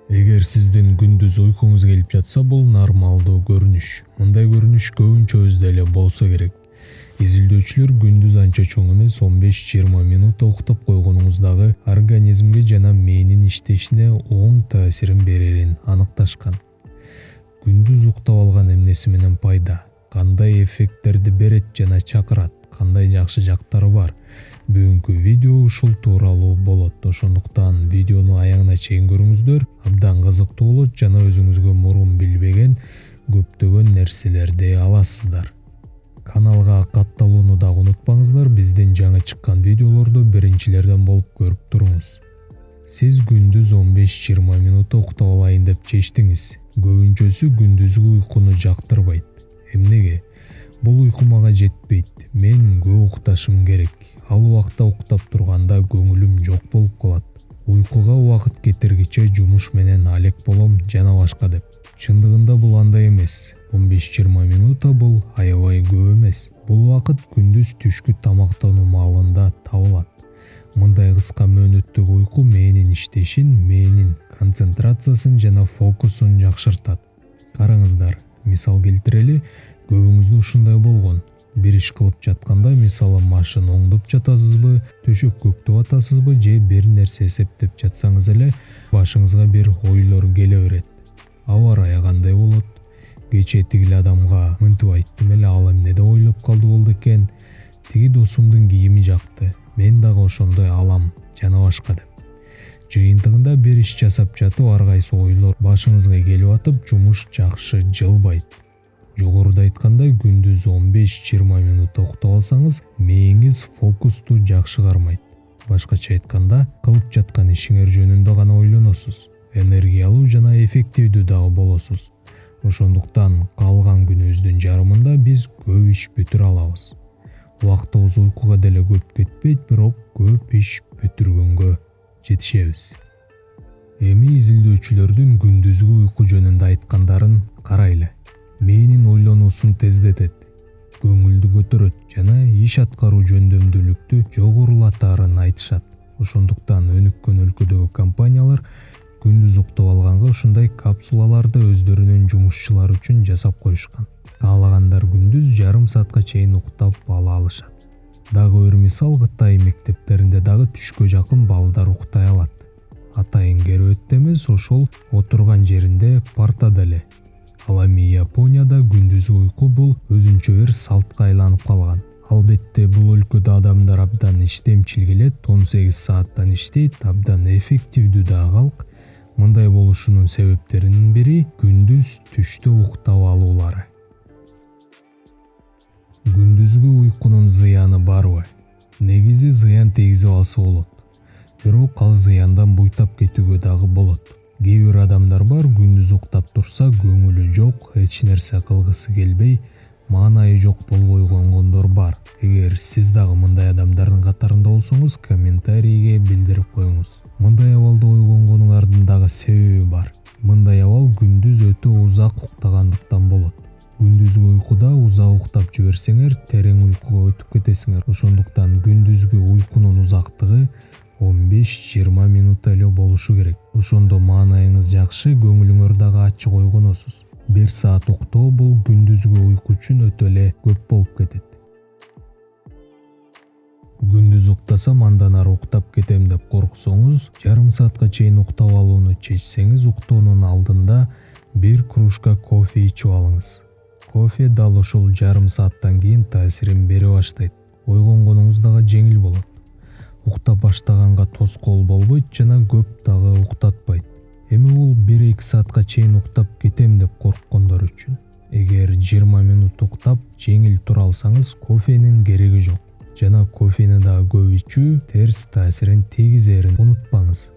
Эгер сиздин күндүз уйкуңуз келип жатса, бул нормалдуу көрүнүш. Мындай көрүнүш көбүнчөбүздө эле болсо керек. Изилдөөчүлөр күндүз анча чоң эмес 15-20 минут уктап койгонуңуздагы организмге жана мээнин иштешине оң таасирин берерин аныкташкан. Күндүз уктап алган эмнеси менен пайда, кандай эффекттерди берет жана чакырат, кандай жакшы жактары бар. Бүгүнкү видео ушул тууралуу болот. Ошондуктан видеону аягына чейин көрүңүздөр. Абдан кызыктуу болот жана өзүңүзгө мурун билбеген көптөгөн нерселерди аласыздар. Каналга катталууну дагы унутпаңыздар. Биздин жаңы чыккан видеолорду биринчилерден болуп көрүп туруңуз. Сиз күндүз 15-20 минут уктап алайын деп чечтиңиз. Көбүнчөсү күндүзгү уйкуну жактырбайт. Эмнеге? Бул уйку мага жетпейт. Мен көп укташым керек. Ал убакта уктап турганда көңүлүм жок болуп калат. Уйкуга убакыт кетиргиче жумуш менен алек болом жана башка деп. Чындыгында бул андай эмес. 15-20 минута бул аябай көп эмес. Бул убакыт күндүз түшкү тамактануу маалында табылат. Мындай кыска мөөнөттөгү уйку мээнин иштешин, мээнин концентрациясын жана фокусун жакшыртат. Караңыздар, мисал келтирели, көбүңүздө ушундай болгон. Бир иш кылып жатканда, мисалы машин оңдоп жатасызбы, төшөк көктөп атасызбы, же бир нерсе эсептеп жатсаңыз эле башыңызга бир ойлор келе берет. Аба ырайы кандай болот? Кечээ тигил адамга мынтип айттым эле, ал эмне деп ойлоп калды болду экен? Тиги досумдун кийими жакты, мен дагы ошондой алам жана башка деп. Жыйынтыгында бир иш жасап жатып ар кайсы ойлор башыңызга келип атып, жумуш жакшы жылбайт. Жогоруда айткандай, күндүз 15-20 минут уктап алсаңыз, мээңиз фокусту жакшы кармайт. Башкача айтканда, кылып жаткан ишиңер жөнүндө гана ойлоносуз. Энергиялуу жана эффективдүү дагы болосуз. Ошондуктан калган күнүбүздүн жарымында биз көп иш бүтүрө алабыз. Убактыбыз уйкуга деле көп кетпейт, бирок көп иш бүтүргөнгө жетишебиз. Эми изилдөөчүлөрдүн күндүзгү уйку жөнүндө айткандарын карайлы. Мээнин ойлонуусун тездетет, көңүлдү көтөрөт жана иш аткаруу жөндөмдүүлүктү жогорулатарын айтышат. Ошондуктан өнүккөн өлкөдөгү компаниялар күндүз уктап алганга ушундай капсулаларды өздөрүнүн жумушчулары үчүн жасап коюшкан. Каалагандар күндүз жарым саатка чейин уктап ала алышат. Дагы бир мисал, Кытай мектептеринде дагы түшкө жакын балдар уктай алат. Атайын керөөттө эмес, ошол отурган жеринде партада эле. Ал эми Японияда күндүзгү уйку бул өзүнчө бир салтка айланып калган. Албетте, бул өлкөдө адамдар абдан иштемчил келет, 18 сааттан иштейт, абдан эффективдүү да калк. Мындай болушунун себептеринин бири күндүз түштө уктап алуулары. Күндүзгү уйкунун зыяны барбы? Негизи зыян тийгизе алса болот. Бирок ал зыяндан буйтап кетүүгө дагы болот. Кээ бир адамдар бар, күндүз уктап турса, көңүлү жок, эч нерсе кылгысы келбей, маанайы жок болбой койгондор бар. Эгер сиз дагы мындай адамдардын катарында болсоңуз, комментарийге билдирип коюңуз. Мындай абалда ойгонгонуңардын дагы себеби бар. Мындай абал күндүз өтө узак уктагандыктан болот. Күндүзгү уйкуда узак уктап жиберсеңер, терең уйкуга өтүп кетесиңер. Ошондуктан күндүзгү уйкунун узактыгы 15-20 минут эле болушу керек. Ошондо маанайыңыз жакшы, көңүлүңөр дагы ачык ойгоносуз. 1 саат уктоо бул күндүзгү уйку үчүн өтө эле көп болуп кетет. Күндүз уктасам, андан ары уктап кетем деп корксоңуз, жарым саатка чейин уктап алууну чечсеңиз, уктоонун алдында 1 кружка кофе ичип алыңыз. Кофе дал ушул жарым сааттан кийин таасирин бере баштайт. Ойгонгонуңуз дагы жеңил болот. Уктап баштаганга тоскоол болбойт жана көп дагы уктатпайт. Эми бул 1-2 саатка чейин уктап кетем деп корккондор үчүн. Эгер 20 минут уктап жеңил тура алсаңыз, кофенин кереги жок. Жана кофени дагы көп ичүү терс таасирин тийгизерин унутпаңыз.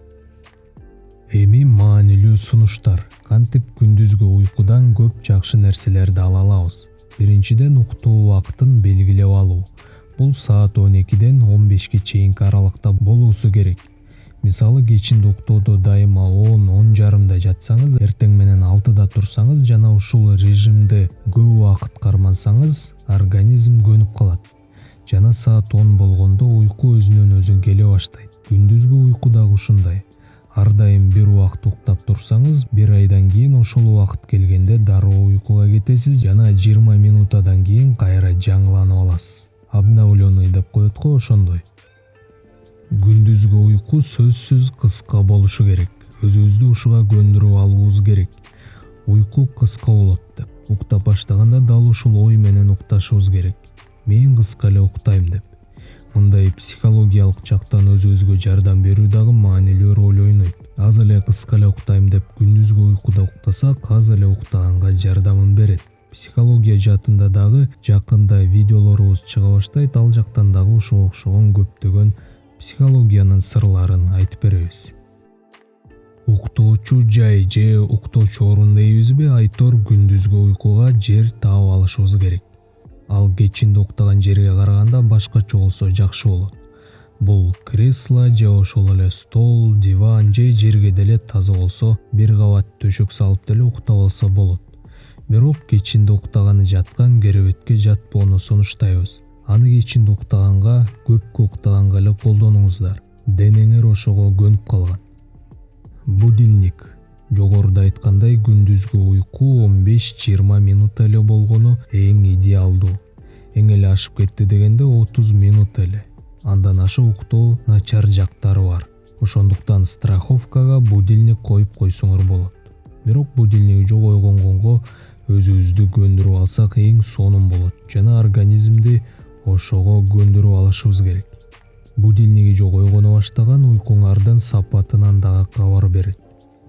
Эми маанилүү сунуштар. Кантип күндүзгү уйкудан көп жакшы нерселерди ала алабыз? Биринчиден, уктоо убактын белгилеп алуу. Бул саат 12-ден 15-ке чейинки аралыкта болуусу керек. Мисалы, кечинде уктоодо дайыма 10-10:30 жатсаңыз, эртең менен 6-да турсаңыз жана ушул режимди көп убакыт кармансаңыз, организм көнүп калат. Жана саат 10 болгондо уйку өзүнөн өзү келе баштайт. Күндүзгү уйку дагы ушундай. Ар дайым бир убакыт уктап турсаңыз, бир айдан кийин ошол убакыт келгенде дароо уйкуга кетесиз жана 20 минутадан кийин кайра жаңыланып аласыз. Обновленный деп коет го, ошондой. Күндүзгү уйку сөзсүз кыска болушу керек. Өзүбүздү ушуга көндүрүп алуубуз керек. Уйку кыска болот деп. Уктап баштаганда дал ушул ой менен укташыбыз керек. Мен кыска эле уктайм деп. Мындай психологиялык жактан өзүбүзгө жардам берүү дагы маанилүү роль ойнойт. Аз эле кыска эле уктайм деп күндүзгү уйкуда уктасак, аз эле уктаганга жардамын берет. Психология жаатында дагы жакында видеолорубуз чыга баштайт, ал жактан дагы ушуга окшогон көптөгөн психологиянын сырларын айтып беребиз. Уктоочу жай же уктоочу орун дейбизби, айтор күндүзгү уйкуга жер таап алышыбыз керек. Ал кечинде уктаган жерге караганда башкача болсо жакшы болот. Бул кресло же ошол эле стол, диван же жерге деле таза болсо, бир кабат төшөк салып деле уктап алса болот. Бирок кечинде уктаганы жаткан керебетке жатпоону сунуштайбыз. Аны кечинде уктаганга, көпкө уктаганга эле колдонуңуздар. Денеңер ошого көнүп калган. Будильник. Жогоруда айткандай, күндүзгү уйку 15-20 минут эле болгону эң идеалдуу. Эң эле ашып кетти дегенде 30 минут эле. Андан ашык уктоо начар жактары бар. Ошондуктан страховкага будильник коюп койсоңор болот. Бирок будильниги жок ойгонгонго өзүбүздү көндүрүп алсак эң сонун болот жана организмди ошого көндүрүп алышыбыз керек. Будильниги жок ойгоно баштаган уйкуңардын сапатынан дагы кабар берет.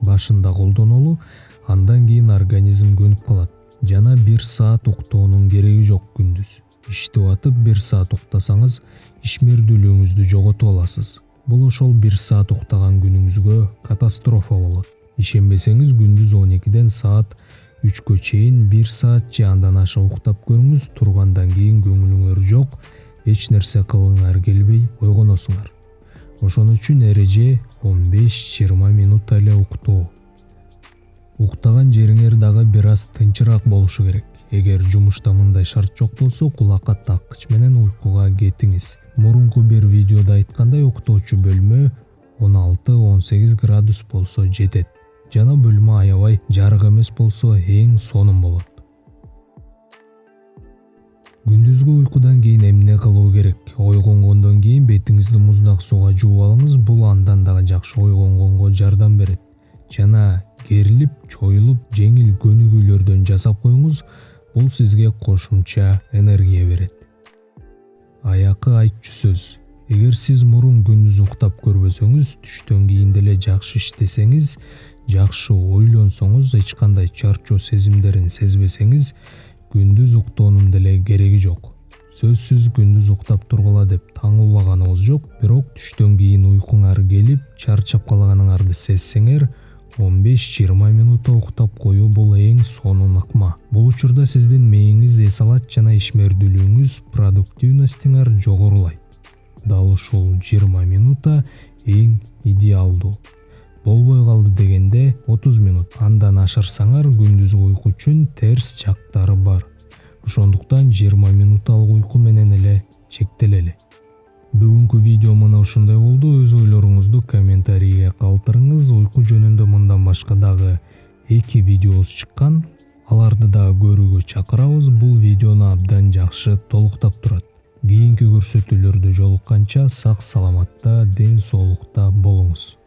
Башында колдонолу, андан кийин организм көнүп калат. Жана 1 саат уктоонун кереги жок күндүз. Иштеп атып 1 саат уктасаңыз, ишмердүүлүгүңүздү жоготуп аласыз. Бул ошол 1 саат уктаган күнүңүзгө катастрофа болот. Ишенбесеңиз, күндүз 12ден саат 3кө чейин 1 саат же андан ашык уктап көрүңүз, тургандан кийин көңүлүңөр жок, эч нерсе кылгыңар келбей ойгоносуңар. Ошон үчүн эреже 15-20 минут эле уктоо. Уктаган жериңер дагы бир аз тынчыраак болушу керек. Эгер жумушта мындай шарт жок болсо, кулакка таккыч менен уйкуга кетиңиз. Мурунку бир видеодо айткандай, уктоочу бөлмө 16-18 градус болсо жетет. Жана бөлмө аябай жарык эмес болсо эң сонун болот. Күндүзгү уйкудан кийин эмне кылуу керек? Ойгонгондон кийин бетиңизди муздак сууга жууп алыңыз. Бул андан дагы жакшы ойгонгонго жардам берет. Жана керилип, чоюлуп, жеңил көнүгүүлөрдөн жасап коюңуз. Бул сизге кошумча энергия берет. Аякы айтчу сөз. Эгер сиз мурун күндүз уктап көрбөсөңүз, түштөн кийин деле жакшы иштесеңиз, жакшы ойлонсоңуз, эч кандай чарчоо сезимдерин сезбесеңиз, күндүз уктоонун деле кереги жок. Сөзсүз күндүз уктап тургула деп таң улаганыбыз жок, бирок түштөн кийин уйкуңар келип, чарчап калганыңарды сезсеңер, 15-20 минутта уктап коюу бул эң сонун ыкма. Бул учурда сиздин мээңиз эс алат жана ишмердүүлүгүңүз, продуктивностьиңар жогорулайт. Дал ушул 20 минута эң идеалдуу. Болбой калды дегенде 30 минут. Андан ашырсаңар, күндүзгү уйку үчүн терс жактары бар. Ошондуктан 20 минуталык уйку менен эле чектелели. Бүгүнкү видео мына ушундай болду. Өз ойлоруңузду комментарийге калтырыңыз. Уйку жөнүндө мындан башка дагы 2 видеобуз чыккан. Аларды дагы көрүүгө чакырабыз. Бул видеону абдан жакшы толуктап турат. Кийинки көрсөтүүлөрдө жолукканча сак саламатта, ден соолукта болуңуз.